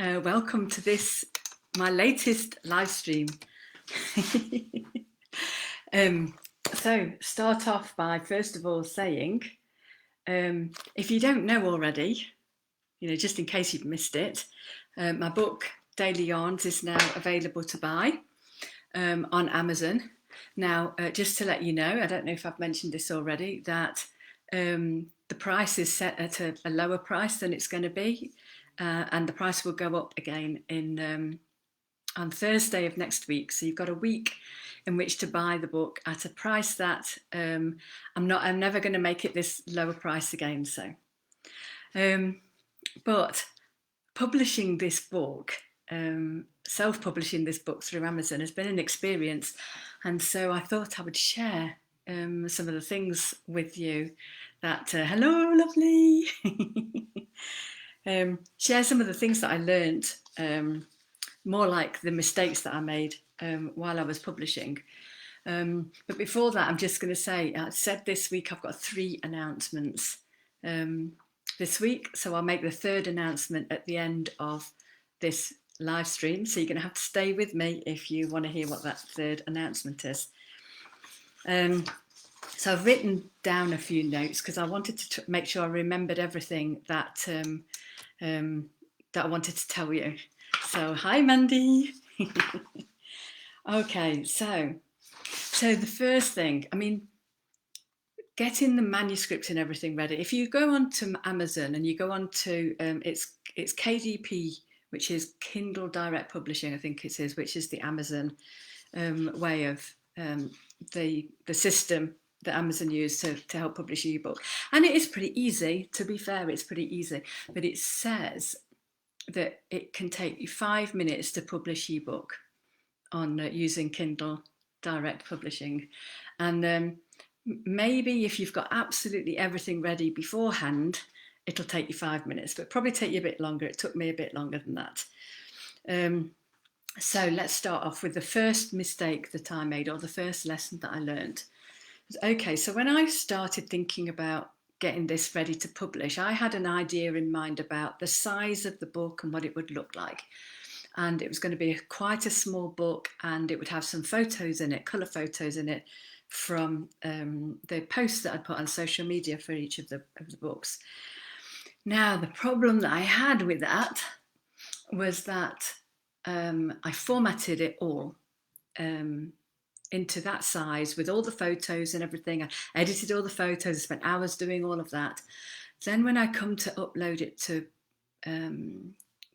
Welcome to this, my latest live stream. So start off by first of all saying, if you don't know already, just in case you've missed it, my book Daily Yarns is now available to buy on Amazon. Now, just to let you know, I don't know if I've mentioned this already, that the price is set at a lower price than it's going to be, and the price will go up again on Thursday of next week. So you've got a week in which to buy the book at a price that I'm never going to make it this lower price again. So, but publishing this book, self-publishing this book through Amazon has been an experience, and so I thought I would share some of the things with you that hello lovely share some of the things that I learned, more like the mistakes that I made while I was publishing. But before that, I'm just going to say, I said this week I've got 3 announcements this week, so I'll make the 3rd announcement at the end of this live stream, so you're going to have to stay with me if you want to hear what that 3rd announcement is. So I've written down a few notes because I wanted to make sure I remembered everything that I wanted to tell you. So hi Mandy. Okay, so the first thing, getting the manuscript and everything ready. If you go on to Amazon and you go on to it's KDP, which is Kindle Direct Publishing, I think it is, which is the Amazon way of the system that Amazon use to help publish your ebook. And it is pretty easy, to be fair, it's pretty easy, but it says that it can take you 5 minutes to publish your book on using Kindle Direct Publishing. And maybe if you've got absolutely everything ready beforehand, it'll take you 5 minutes, but probably take you a bit longer. It took me a bit longer than that. So let's start off with the first mistake that I made, or the first lesson that I learned. Okay, so when I started thinking about getting this ready to publish, I had an idea in mind about the size of the book and what it would look like. And it was going to be quite a small book, and it would have some photos in it, colour photos in it, from the posts that I'd put on social media for each of the books. Now, the problem that I had with that was that I formatted it all into that size with all the photos and everything. I edited all the photos, I spent hours doing all of that. Then when I come to upload it to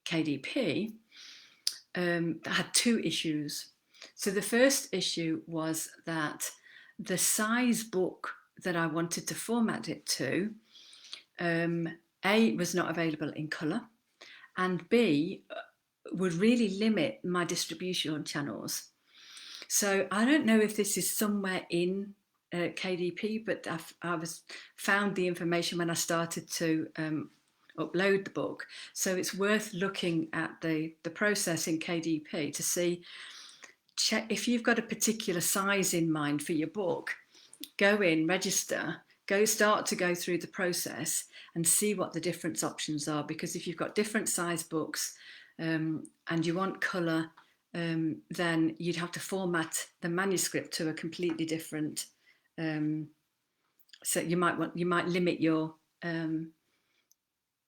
KDP, I had 2 issues. So the first issue was that the size book that I wanted to format it to, A, was not available in colour, and B, would really limit my distribution channels. So I don't know if this is somewhere in KDP, but I found the information when I started to upload the book. So it's worth looking at the process in KDP to see, check if you've got a particular size in mind for your book. Go in, register, start to go through the process and see what the different options are, because if you've got different size books and you want colour, then you'd have to format the manuscript to a completely different. So you might limit your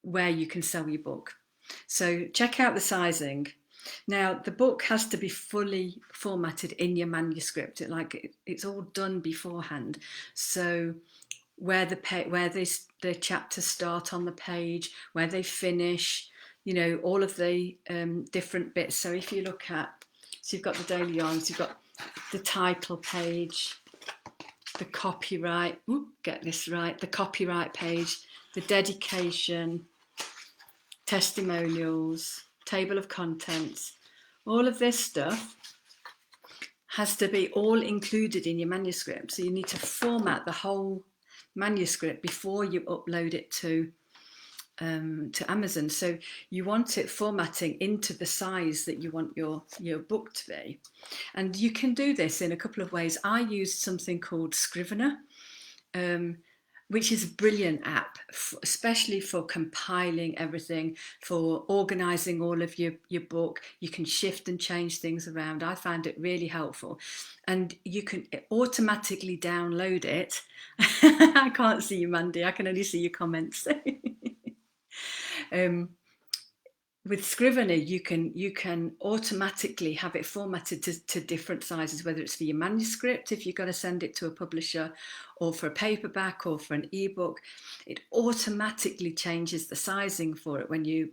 where you can sell your book. So check out the sizing. Now the book has to be fully formatted in your manuscript. It's all done beforehand. So where the chapters start on the page, where they finish, all of the different bits. So if you look at, so you've got the Daily Yarns, you've got the title page, the copyright, get this right, the copyright page, the dedication, testimonials, table of contents, all of this stuff has to be all included in your manuscript. So you need to format the whole manuscript before you upload it to Amazon. So you want it formatting into the size that you want your book to be. And you can do this in a couple of ways. I used something called Scrivener. which is a brilliant app, especially for compiling everything, for organising all of your book. You can shift and change things around. I found it really helpful. And you can automatically download it. I can't see you, Mandy. I can only see your comments. With Scrivener, you can automatically have it formatted to different sizes, whether it's for your manuscript, if you've got to send it to a publisher, or for a paperback or for an ebook. It automatically changes the sizing for it when you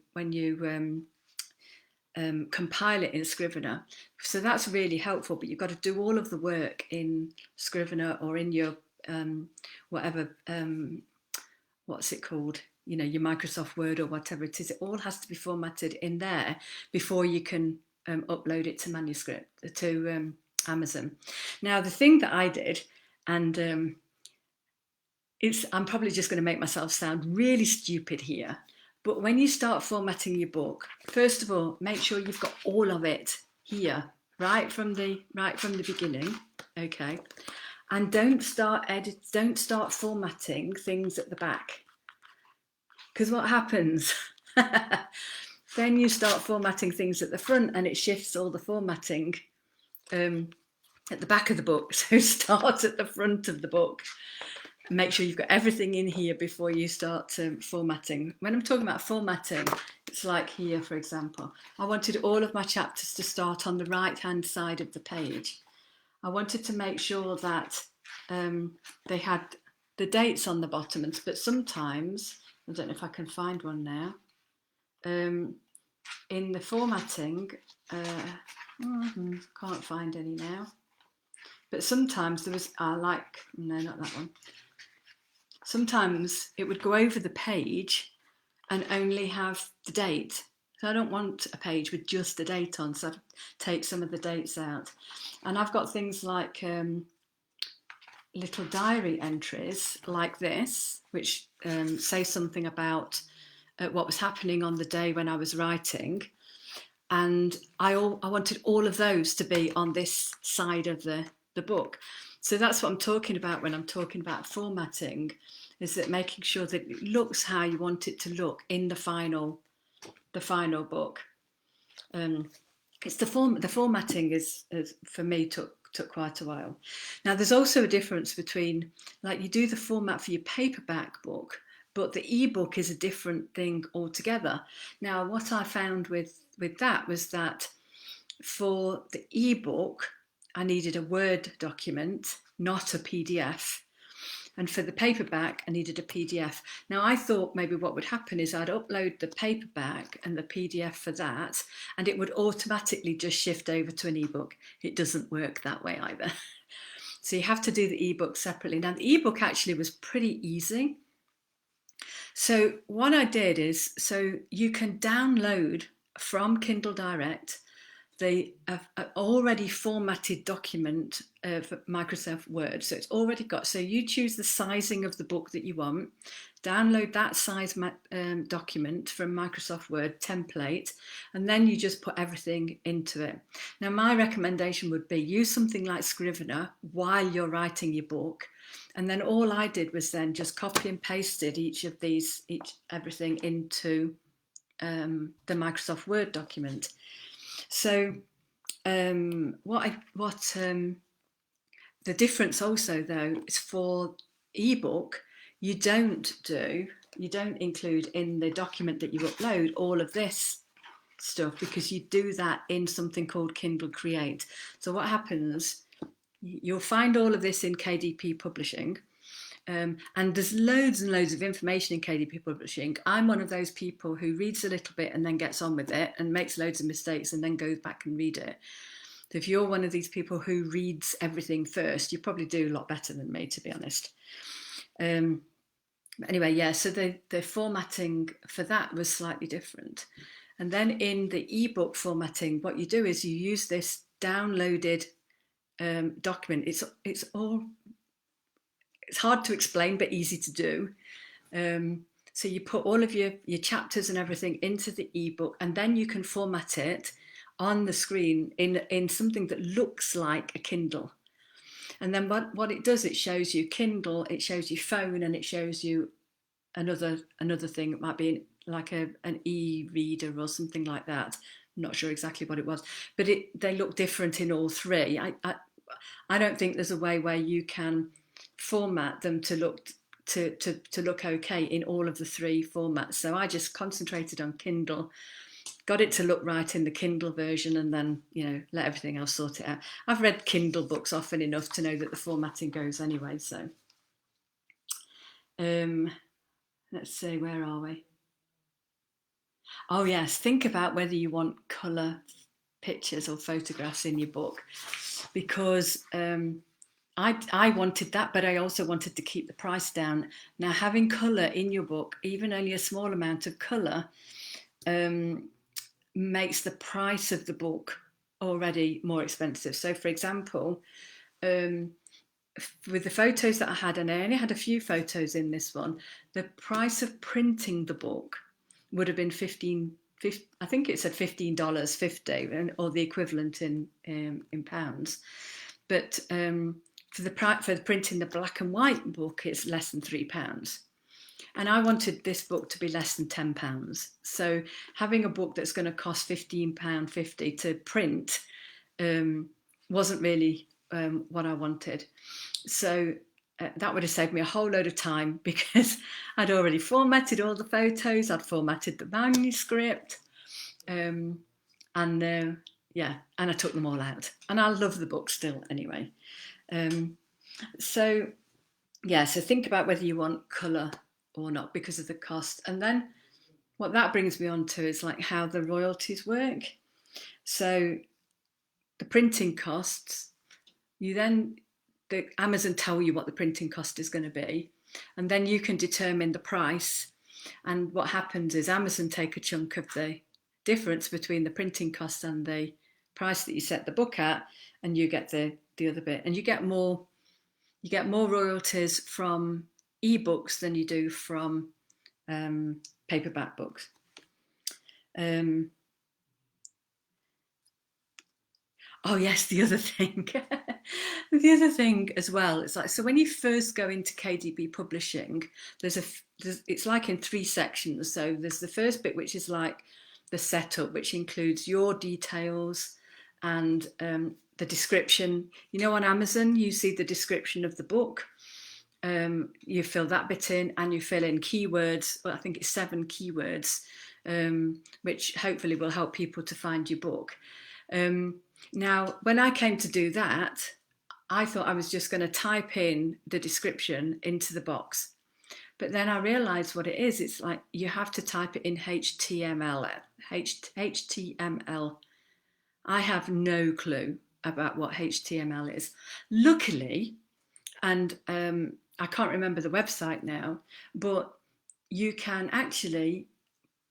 compile it in Scrivener. So that's really helpful, but you've got to do all of the work in Scrivener or in your whatever, what's it called? You know, your Microsoft Word or whatever it is. It all has to be formatted in there before you can upload it to manuscript, to Amazon. Now, the thing that I did, and I'm probably just going to make myself sound really stupid here, but when you start formatting your book, first of all, make sure you've got all of it here, right from the beginning, okay? And don't start formatting things at the back, because what happens? Then you start formatting things at the front, and it shifts all the formatting at the back of the book. So start at the front of the book. Make sure you've got everything in here before you start formatting. When I'm talking about formatting, it's like here, for example. I wanted all of my chapters to start on the right-hand side of the page. I wanted to make sure that they had the dates on the bottom, but sometimes, I don't know if I can find one now, in the formatting, can't find any now, but sometimes there was, no, not that one. Sometimes it would go over the page and only have the date. So I don't want a page with just the date on, so I'd take some of the dates out. And I've got things like little diary entries like this, which say something about what was happening on the day when I was writing. And I wanted all of those to be on this side of the book. So that's what I'm talking about when I'm talking about formatting, is that making sure that it looks how you want it to look in the final book. It's the formatting is for me took quite a while. Now there's also a difference between, like, you do the format for your paperback book, but the ebook is a different thing altogether. Now what I found with that was that for the ebook I needed a Word document, not a PDF. And for the paperback, I needed a PDF. Now, I thought maybe what would happen is I'd upload the paperback and the PDF for that, and it would automatically just shift over to an ebook. It doesn't work that way either. So you have to do the ebook separately. Now, the ebook actually was pretty easy. So what I did is, so you can download from Kindle Direct the already formatted document of Microsoft Word. So it's already got, so you choose the sizing of the book that you want, download that size document from Microsoft Word template, and then you just put everything into it. Now, my recommendation would be use something like Scrivener while you're writing your book. And then all I did was then just copy and pasted everything into the Microsoft Word document. So the difference also, though, is for ebook, you don't include in the document that you upload all of this stuff, because you do that in something called Kindle Create. So what happens, you'll find all of this in KDP Publishing. And there's loads and loads of information in KDP Publishing. I'm one of those people who reads a little bit and then gets on with it and makes loads of mistakes and then goes back and read it. So if you're one of these people who reads everything first, you probably do a lot better than me, to be honest. Anyway, yeah, so the formatting for that was slightly different. And then in the ebook formatting, what you do is you use this downloaded document. It's hard to explain, but easy to do. So you put all of your chapters and everything into the ebook, and then you can format it on the screen in something that looks like a Kindle. And then what it does, it shows you Kindle, it shows you phone, and it shows you another thing. It might be like an e-reader or something like that. I'm not sure exactly what it was, but they look different in all three. I don't think there's a way where you can format them to look okay in all of the three formats. So I just concentrated on Kindle, got it to look right in the Kindle version, and then, let everything else sort it out. I've read Kindle books often enough to know that the formatting goes anyway. So let's see, where are we? Oh yes, think about whether you want colour pictures or photographs in your book, because I wanted that, but I also wanted to keep the price down. Now, having colour in your book, even only a small amount of colour, makes the price of the book already more expensive. So, for example, with the photos that I had, and I only had a few photos in this one, the price of printing the book would have been I think it said $15.50, or the equivalent in pounds. But for printing the black and white book, it's less than £3. And I wanted this book to be less than £10. So having a book that's going to cost £15.50 to print wasn't really what I wanted. So that would have saved me a whole load of time, because I'd already formatted all the photos, I'd formatted the manuscript, and I took them all out. And I love the book still anyway. So think about whether you want colour or not because of the cost. And then what that brings me on to is like how the royalties work. So the printing costs, Amazon tell you what the printing cost is going to be, and then you can determine the price. And what happens is Amazon take a chunk of the difference between the printing cost and the price that you set the book at, and you get the other bit. And you get more royalties from ebooks than you do from paperback books. Oh yes, the other thing, as well. It's like, so when you first go into KDP Publishing, it's like in three sections. So there's the first bit, which is like the setup, which includes your details and the description. On Amazon, you see the description of the book. You fill that bit in, and you fill in keywords. Well, I think it's 7 keywords, which hopefully will help people to find your book. Now, when I came to do that, I thought I was just going to type in the description into the box. But then I realised what it is. It's like you have to type it in HTML. HTML. I have no clue about what HTML is. Luckily, and I can't remember the website now, but you can actually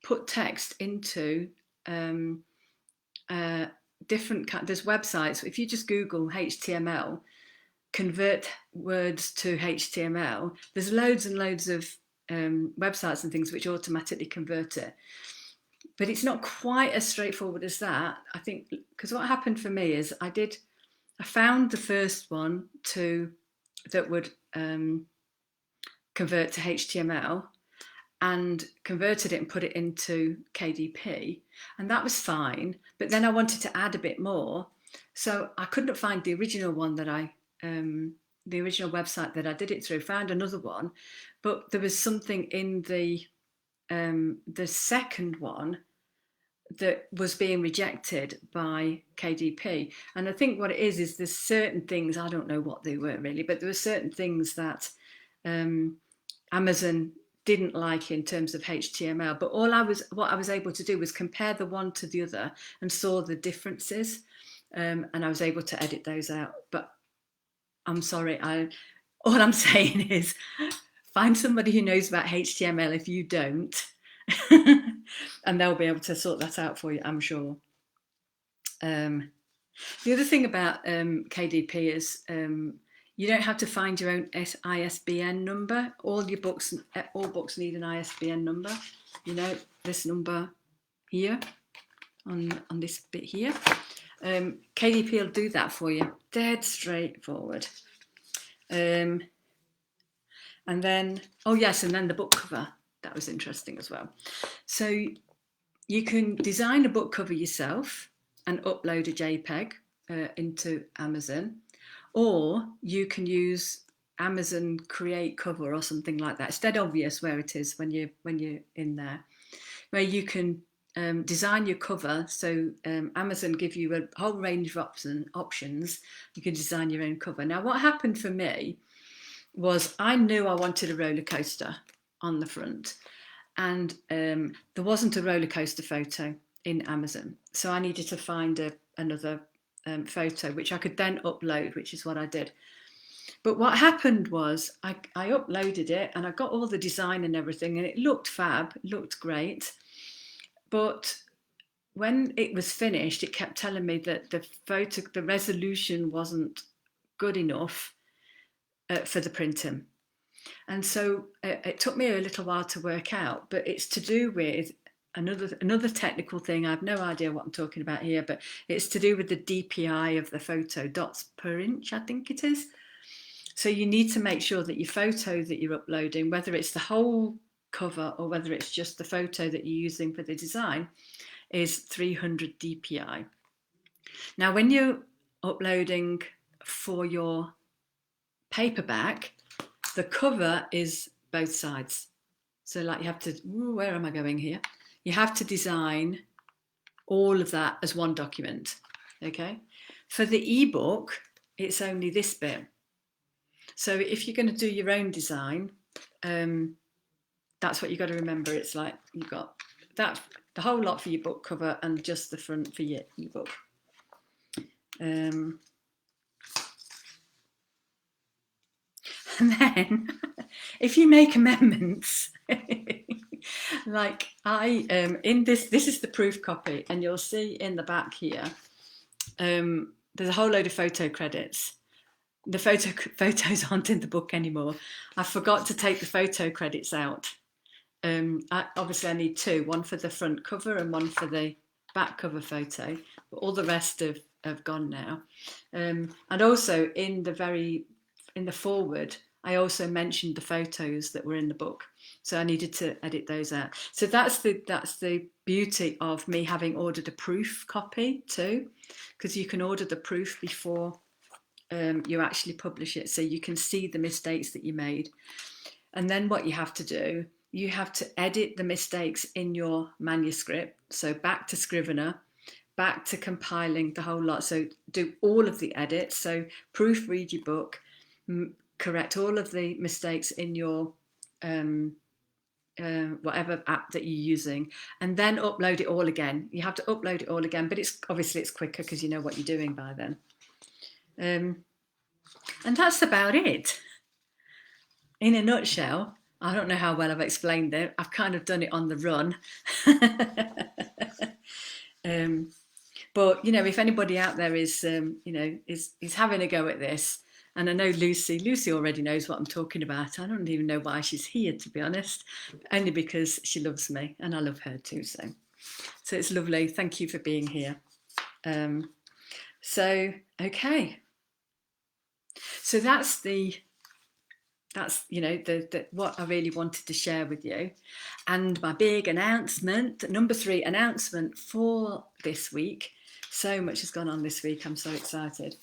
put text into there's websites. If you just Google HTML, convert words to HTML, there's loads and loads of websites and things which automatically convert it. But it's not quite as straightforward as that, I think, because what happened for me is I found the first one that would convert to HTML, and converted it and put it into KDP, and that was fine. But then I wanted to add a bit more, so I couldn't find the original one that the original website that I did it through. Found another one, but there was something in the second one that was being rejected by KDP. And I think what it is there's certain things, I don't know what they were really, but there were certain things that Amazon didn't like in terms of HTML. But what I was able to do was compare the one to the other and saw the differences, and I was able to edit those out. But I'm sorry, all I'm saying is find somebody who knows about HTML if you don't, and they'll be able to sort that out for you, I'm sure. The other thing about KDP is you don't have to find your own ISBN number. All books need an ISBN number. This number here on this bit here. KDP will do that for you. Dead straightforward. And then, oh yes, and then the book cover. That was interesting as well. So you can design a book cover yourself and upload a JPEG into Amazon, or you can use Amazon Create Cover or something like that. It's dead obvious where it is when you're in there, where you can design your cover. So Amazon give you a whole range of options. You can design your own cover. Now, what happened for me was I knew I wanted a roller coaster on the front, and there wasn't a roller coaster photo in Amazon, so I needed to find another photo which I could then upload, which is what I did. But what happened was I uploaded it and I got all the design and everything, and it looked fab, it looked great. But when it was finished, it kept telling me that the resolution wasn't good enough for the printing. And so it took me a little while to work out, but it's to do with another technical thing. I have no idea what I'm talking about here, but it's to do with the DPI of the photo, dots per inch, I think it is. So you need to make sure that your photo that you're uploading, whether it's the whole cover or whether it's just the photo that you're using for the design, is 300 DPI. Now, when you're uploading for your paperback, the cover is both sides. So like you have to, where am I going here? You have to design all of that as one document, okay? For the ebook, it's only this bit. So if you're going to do your own design, that's what you've got to remember. It's like you've got that, the whole lot for your book cover and just the front for your ebook. And then if you make amendments, like in this is the proof copy, and you'll see in the back here, there's a whole load of photo credits. The photos aren't in the book anymore. I forgot to take the photo credits out. Obviously I need two, one for the front cover and one for the back cover photo, but all the rest have gone now. And also in the forward, I also mentioned the photos that were in the book, so I needed to edit those out. So that's the beauty of me having ordered a proof copy too, because you can order the proof before you actually publish it, so you can see the mistakes that you made. And then what you have to do, you have to edit the mistakes in your manuscript. So back to Scrivener, back to compiling the whole lot. So do all of the edits. So proofread your book, correct all of the mistakes in your whatever app that you're using, and then upload it all again. You have to upload it all again, but it's quicker because you know what you're doing by then. And that's about it. In a nutshell, I don't know how well I've explained it. I've kind of done it on the run. But, you know, if anybody out there is, is having a go at this, and I know Lucy already knows what I'm talking about. I don't even know why she's here, to be honest, only because she loves me and I love her too. So it's lovely. Thank you for being here. Okay. So that's what I really wanted to share with you. And my big announcement, number 3 announcement for this week. So much has gone on this week. I'm so excited.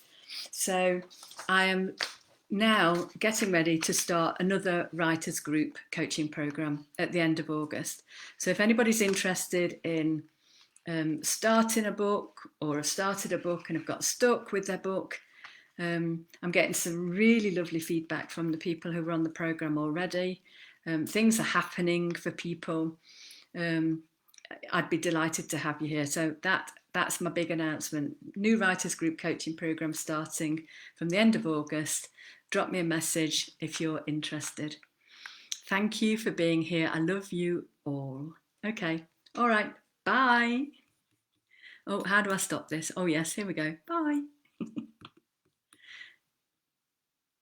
So I am now getting ready to start another writers group coaching program at the end of August. So if anybody's interested in starting a book, or have started a book and have got stuck with their book, I'm getting some really lovely feedback from the people who are on the program already. Things are happening for people. I'd be delighted to have you here. So that's my big announcement. New writers group coaching program starting from the end of August. Drop me a message if you're interested. Thank you for being here. I love you all. Okay. All right. Bye. Oh, how do I stop this? Oh, yes. Here we go. Bye.